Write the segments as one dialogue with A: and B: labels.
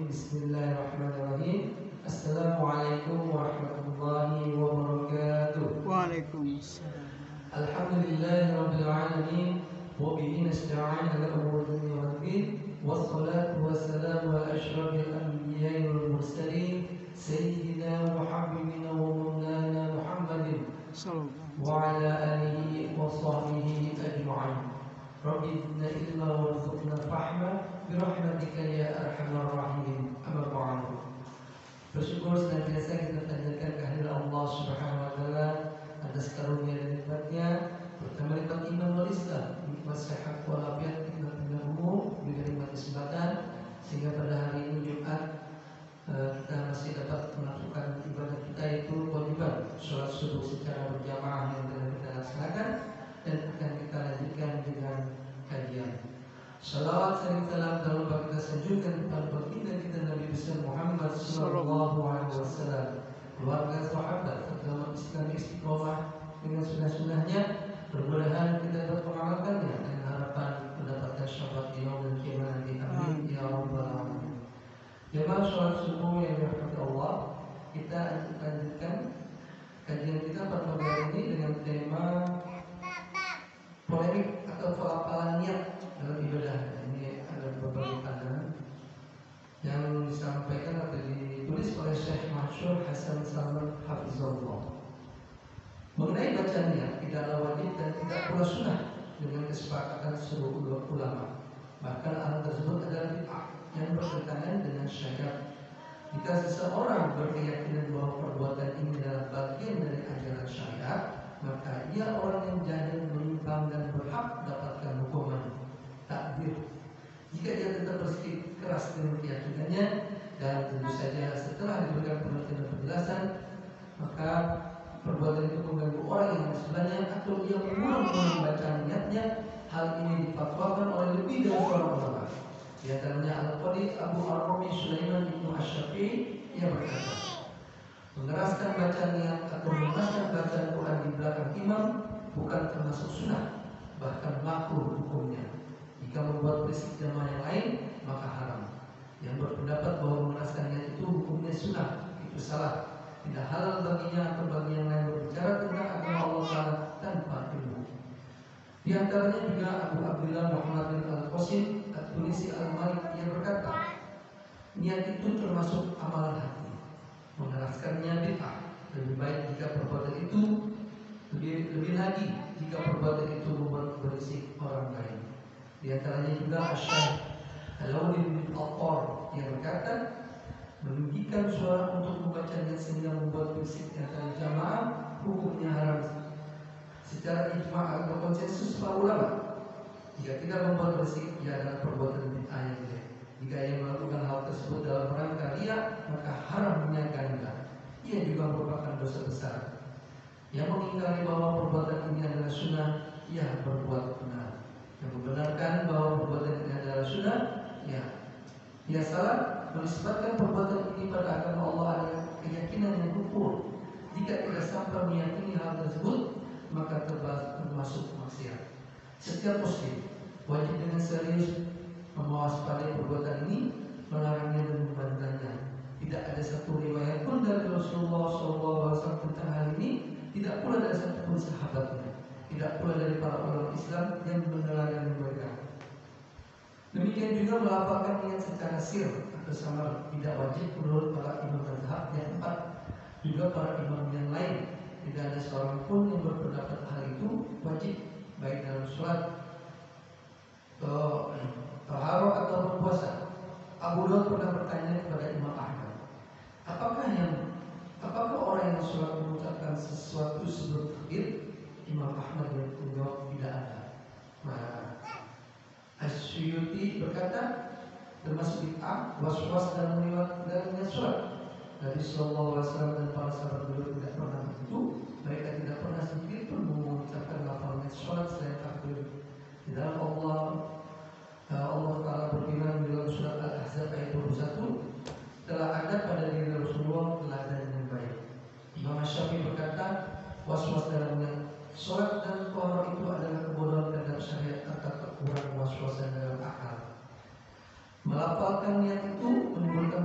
A: Bismillahirrahmanirrahim. Assalamualaikum warahmatullahi wabarakatuh.
B: Waalaikumsalam.
A: Alhamdulillahirabbil alamin wa bihi nasta'in ala umuri dunya waddin. Wassalatu wassalamu ala asyrafil anbiya'i wal mursalin sayyidina wa habibina wa maulana Muhammadin wa ala alihi wa sahbihi ajma'in. Rabbi zidna ilma warzuqna fahma birahmatika ya arhamar rahimin. Amma ba'du. Bersyukur senantiasa kita panjatkan kehadiran Allah Subhanahu wa taala atas karunia dan nikmatnya, pertama nikmat iman wal Islam, nikmat sehat walafiat, nikmat umur, juga nikmat kesempatan, sehingga pada hari ini Jumat kita masih dapat melakukan ibadah kita, yaitu kewajiban sholat subuh secara berjamaah yang telah kita laksanakan dan akan kita lanjutkan dengan kajian. Salawat dan salam telah kita sanjungkan kepada baginda kita Nabi besar Muhammad sallallahu alaihi wasallam, keluarga sahabat serta umat Islam istiqomah dengan sunnah-sunnahnya. Mudah-mudahan kita dapat mengamalkannya dengan harapan mendapatkan syafaat di yaumil qiyamah nanti. Amin ya rabbal alamin. Jemaah sholat subuh yang dirahmati Allah, kita lanjutkan kajian kita pada pagi hari ini dengan tema polemik atau pelafalan niat dalam ibadah. Ini ada beberapa pandangan yang disampaikan atau ditulis oleh Syekh Masyhur Hasan Salman Hafizahullah. Mengenai bacaan niat tidaklah wajib dan tidak pula sunnah dengan kesepakatan seluruh ulama. Bahkan hal tersebut adalah bid'ah yang bertentangan dengan syariat. Jika seseorang berkeyakinan bahwa perbuatan ini adalah bagian dari ajaran syariat, maka ia orang yang jahil, menyimpang dan berhak mendapatkan hukuman takdir. Jika dia tetap bersikeras dengan keyakinannya dan tentu saja setelah diberikan pengertian dan penjelasan, maka perbuatan itu mengganggu orang yang di sebelahnya atau ia mengulang-ulang bacaan niatnya, hal ini difatwakan oleh lebih dari seorang ulama. Di antaranya Al-Qadhi Abu Ar-Rumi Sulaiman Ibnu Asy-Syafi'i yang berkata, mengeraskan bacaan niat atau mengeraskan bacaan Quran di belakang imam bukan termasuk sunnah, bahkan makruh hukumnya. Jika membuat berisik jamaah yang lain, maka haram. Yang berpendapat bahwa mengeraskan niat itu hukumnya sunnah, itu salah. Tidak halal baginya atau bagi yang lain berbicara tentang agama Allah Ta'ala tanpa ilmu. Di antaranya juga Abu Abdullah Muhammad bin Al-Qasim At-Tunisi Al-Malik yang berkata, niat itu termasuk amalan hati. Mengeraskannya bid'ah. Lebih baik jika perbuatan itu lebih lagi jika perbuatan itu membuat berisik orang lain. Di antaranya juga Asy-Syaikh Alauddin bin Attar yang berkata, meninggikan suara untuk membacanya sehingga membuat berisik di antara jamaah hukumnya haram secara ijma' atau konsensus para ulama. Jika tidak membuat berisik, ia adalah perbuatan bid'ah yang jelek. Jika ia melakukan hal tersebut dalam rangka riya, maka haramnya ganda. Ia juga merupakan dosa besar. Yang mengingkari bahwa perbuatan ini adalah sunnah, ia berbuat benar. Yang membenarkan bahwa perbuatan ini adalah sunnah, ia salah. Menisbatkan perbuatan ini pada agama Allah adalah keyakinan yang kufur. Jika tidak sampai meyakini hal tersebut, maka termasuk maksiat. Setiap muslim wajib dengan serius mewaspadai perbuatan ini, melarangnya dan membantahnya. Tidak ada satu riwayat pun dari Rasulullah SAW tentang hal ini, tidak pula dari satupun sahabatnya, tidak pula dari para ulama Islam yang meneladani mereka. Demikian juga melafalkan niat secara sir atau samar tidak wajib menurut para imam mazhab yang empat, juga para imam yang lain. Tidak ada seorang pun yang berpendapat hal itu wajib, baik dalam sholat, taharah atau berpuasa. Abu Daud pernah bertanya kepada Imam Ahmad, apakah orang yang sholat mengucapkan sesuatu sebelum takbir? Imam Ahmad menjawab, tidak ada. Asy-Syuuti berkata, termasuk bid'ah was-was dalam riwayat sholat. Nabi sallallahu alaihi wasallam dan para sahabat beliau tidak pernah begitu. Mereka tidak pernah sedikit pun mengucapkan lafaz sholat selain takbir. Di dalam Allah Ta'ala berfirman dalam surat Al-Ahzab ayat 21, telah ada pada diri Rasulullah teladan yang baik. Imam Syafi'i berkata, was-was dalam sholat dan taharah itu adalah kebodohan terhadap syariat atau kekurangan was-was dalam akal. Melafalkan niat itu menimbulkan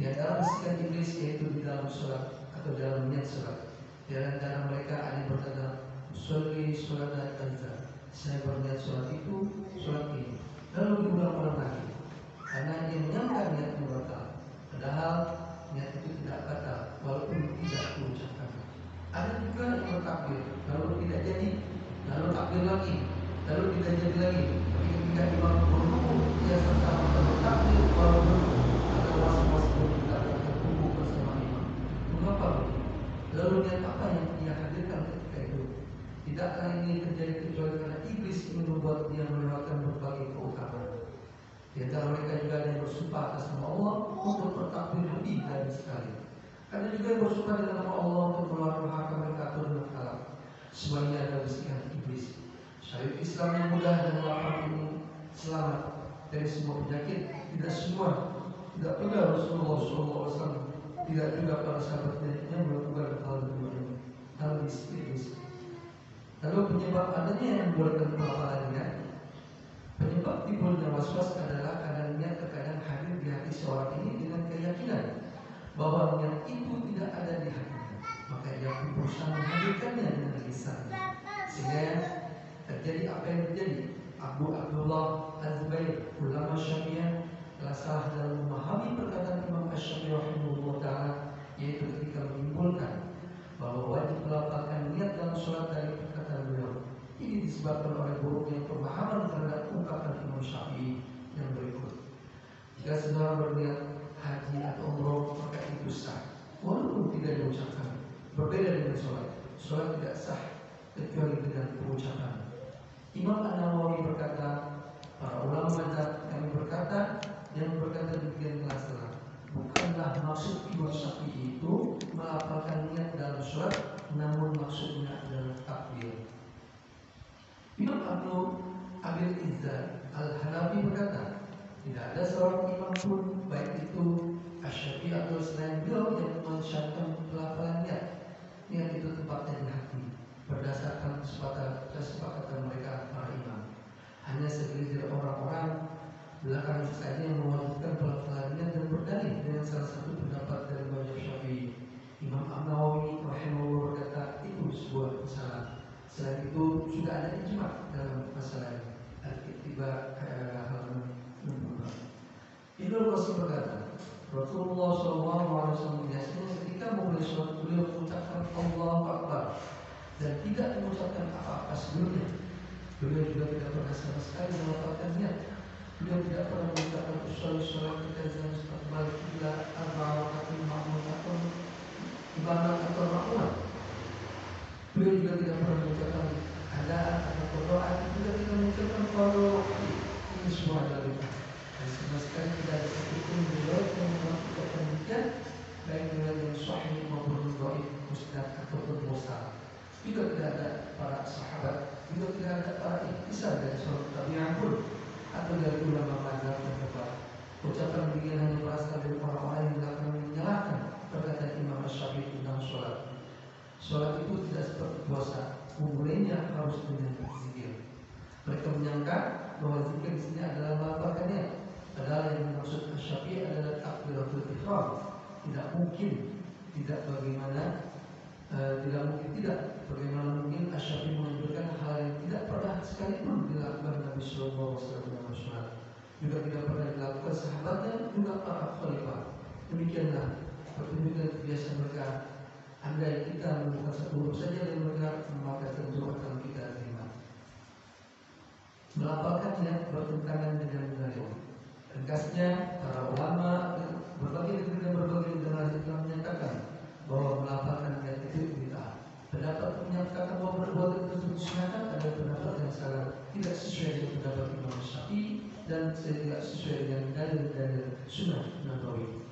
A: Di antara bisikan iblis yaitu di dalam sholat atau dalam niat sholat. Di antara mereka ada yang berkata, "Sholli sholat kaza." Saya berniat sholat itu, sholat ini. Lalu diulang-ulang lagi. Karena dia menyangka niatnya batal. Padahal niat itu tidak batal, walaupun tidak diucapkan. Ada juga yang bertakbir, lalu tidak jadi, lalu takbir lagi, lalu tidak jadi lagi. Tapi ketika imam berrukuk, dia serta bertakbir walaupun ada was-was dan tidak berkumpul bersama imam. Mengapa begitu? Lalu niat apa yang dia hadirkan ketika itu? Tidakkah ini terjadi kecuali karena iblis ingin membuat dia melewatkan berbagai keutamaan. Di antara mereka juga ada yang bersumpah atas nama Allah untuk bertakbir lebih dari sekali. Ada juga yang bersumpah dengan nama Allah untuk mengeluarkan harta mereka atau dengan kalam. Semuanya adalah bisikan iblis. Syariat Islam yang mudah dan lapang ini selamat dari semua penyakit. Tidak semua, tidak pernah Rasulullah SAW, tidak juga para sahabatnya yang melakukan hal demikian. Hal iblis. Lalu penyebab adanya yang membuatkan pelafalannya, penyebab timbulnya was-was adalah karena niat terkadang hadir di hati seorang ini dengan keyakinan bahwa niat itu tidak ada di hatinya, maka dia pun berusaha menghadirkannya dengan lisannya, sehingga terjadi apa yang terjadi. Abu Abdullah Az-Zubair, ulama Syafi'iyah, telah salah dalam memahami perkataan Imam Asy-Syafi'i rahimahullah taala, yaitu ketika menyimpulkan bahwa wajib melafalkan niat dalam sholat dari perkataan beliau. Ini disebabkan oleh buruknya pemahaman terhadap ungkapan Imam Syafi'i yang berikut. Jika saudara berniat haji atau umroh, maka itu sah, walaupun tidak diucapkan. Berbeda dengan sholat. Sholat tidak sah kecuali dengan pengucapan. Imam An-Nawawi berkata, para ulama mazhab kami berkata, yang berkata demikian telah salah. Bukanlah maksud Imam Syafi'i itu melafalkan niat dalam sholat, namun maksudnya adalah takbir. Imam Abil Izzat Al-Hanafi berkata, tidak ada seorang imam pun, baik itu Asy-Syafi'i atau selain beliau, yang mensyaratkan pelafalan niat. Niat itu tempatnya di hati, berdasarkan kesepakatan mereka para imam. Hanya segelintir orang-orang belakangan saja yang mewajibkan pelafalan niat dan berdalil dengan salah satu pendapat dari mazhab Syafi'i. Imam An-Nawawi rahimahullah berkata, itu sebuah kesalahan. Selain itu sudah ada ijma dalam masalah Al-Ittiba halaman 62. Ibnu Qasim berkata, Rasulullah SAW biasanya ketika memulai sholat beliau mengucapkan Allahu Akbar dan tidak mengucapkan apa-apa sebelumnya. Beliau juga tidak pernah sama sekali melafalkan niat. Beliau tidak pernah mengucapkan sholat kita dalam istiqbal qibla arba'atin ma'mun atau ibadah atau ma'mun. Beliau juga tidak pernah mengucapkan adaan atau berdoa, juga tidak mengucapkan qawlu. Ini semua adalah bid'ah. Dan sama sekali tidak ada satupun beliau yang melakukan demikian, baik dengan yang sahih maupun dhaif, musnad ataupun mursal. Juga tidak ada para sahabat, juga tidak ada para ihtisab dari sahabat tabi'in pun, atau dari ulama mazhab yang tepat. Ucapan demikian hanya berasal dari orang-orang yang akan menyalahkan perkataan Imam Asy-Syafi'i tentang sholat. Sholat itu tidak seperti puasa, memulainya harus dengan zikir. Mereka menyangka bahwa zikir di sini adalah melafalkan niat, padahal yang dimaksud Asy-Syafi'i adalah takbiratul ihram. Tidak mungkin bagaimana mungkin Asy-Syafi'i menunjukkan hal yang tidak pernah sekalipun dilakukan Nabi Sallallahu Alaihi Wasallam, juga tidak pernah dilakukan sahabatnya, juga para khalifah. Demikianlah pertunjukan kebiasaan mereka. Andai kita menemukan satu huruf saja dari mereka, maka tentu akan kita terima. Melafalkan niat bertentangan dengan dalil. Ringkasnya, para ulama berbagai negeri dan berbagai generasi telah menyatakan bahwa melafalkan niat itu bid'ah. Pendapat menyatakan bahwa perbuatan tersebut sunat adalah pendapat yang salah, tidak sesuai dengan pendapat Imam Syafi'i dan tidak sesuai dengan dalil-dalil sunnah Nabawi.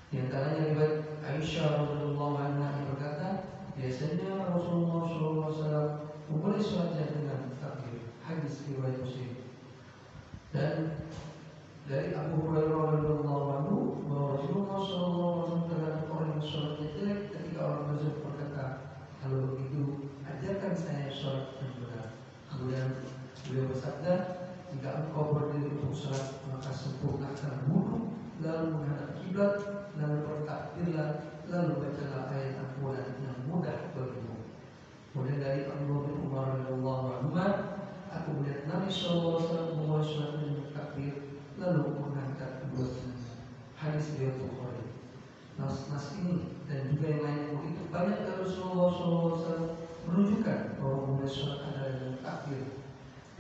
A: Di antaranya riwayat Aisyah radhiyallahu anha yang berkata, biasanya Rasulullah SAW memulai sholatnya dengan takbir. Hadis riwayat Muslim. Dan dari Abu Hurairah radhiyallahu anhu bahwa Rasulullah SAW terhadap orang yang sholatnya jelek, ketika orang tersebut berkata, kalau begitu ajarkan saya sholat yang benar. Kemudian beliau bersabda, jika engkau berdiri untuk sholat, maka sempurnakan wudhu, lalu menghadap kiblat, dari Abdullah bin Umar radhiyallahu anhu, aku melihat Nabi SAW membawa suatu takbir lalu mengangkat kedua tangannya. Hadis riwayat Bukhari. Nas ini dan juga yang lainnya begitu banyak dari Rasulullah SAW menunjukkan bahwa memulai sholat adalah dengan takbir,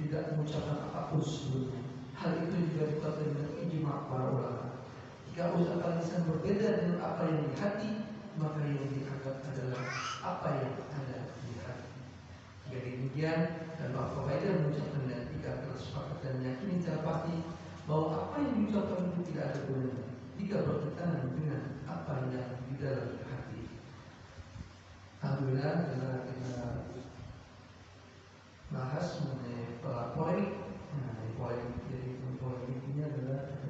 A: tidak mengucapkan apapun sebelumnya. Hal itu juga dikatakan dengan ijma para ulama. Jika ucapan lisan berbeda dengan apa yang di hati, maka yang dianggap adalah apa yang ada di hati. Jadi demikian, dan Pak Faida mengucapkan dan jika telah sepakat dan yakini secara pasti bahwa apa yang diucapkan itu tidak ada gunanya jika bertentangan dengan apa yang di dalam hati. Alhamdulillah, kita bahas mengenai polemik. Polemik, jadi polemik ini adalah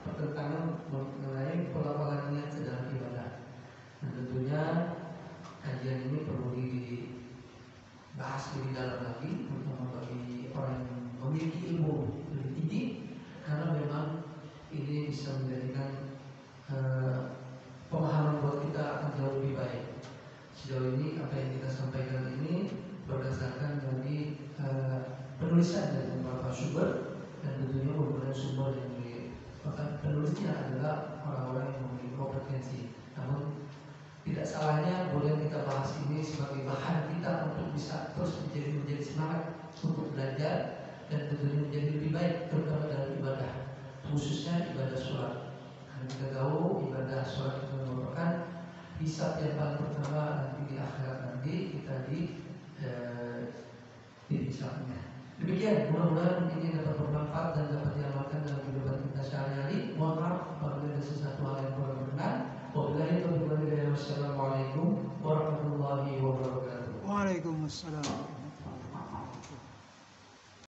A: pertentangan mengenai pola-pola niat dalam ibadah. Dan tentunya kajian ini perlu dibahas lebih dalam lagi, terutama bagi orang yang memiliki ilmu lebih tinggi, karena memang ini bisa menjadikan pemahaman buat kita akan jauh lebih baik. Sejauh ini apa yang kita sampaikan ini berdasarkan dari penulisan dari beberapa sumber, dan tentunya merupakan sumber yang penulisnya adalah orang-orang yang memiliki kompetensi. Namun tidak salahnya boleh kita bahas ini sebagai bahan kita untuk bisa terus menjadi semangat untuk belajar dan tentunya menjadi lebih baik, terutama dalam ibadah, khususnya ibadah sholat. Karena kita tahu ibadah sholat itu merupakan hisab yang paling pertama nanti di akhirat, nanti kita dihisabnya. Demikian, mudah-mudahan ini dapat bermanfaat dan dapat diamalkan dalam kehidupan kita sehari-hari. Mohon maaf apabila ada sesuatu hal yang kurang berkenan. Wabillahi taufiq wal hidayah. Wassalamualaikum warahmatullahi wabarakatuh.
B: Waalaikumsalam.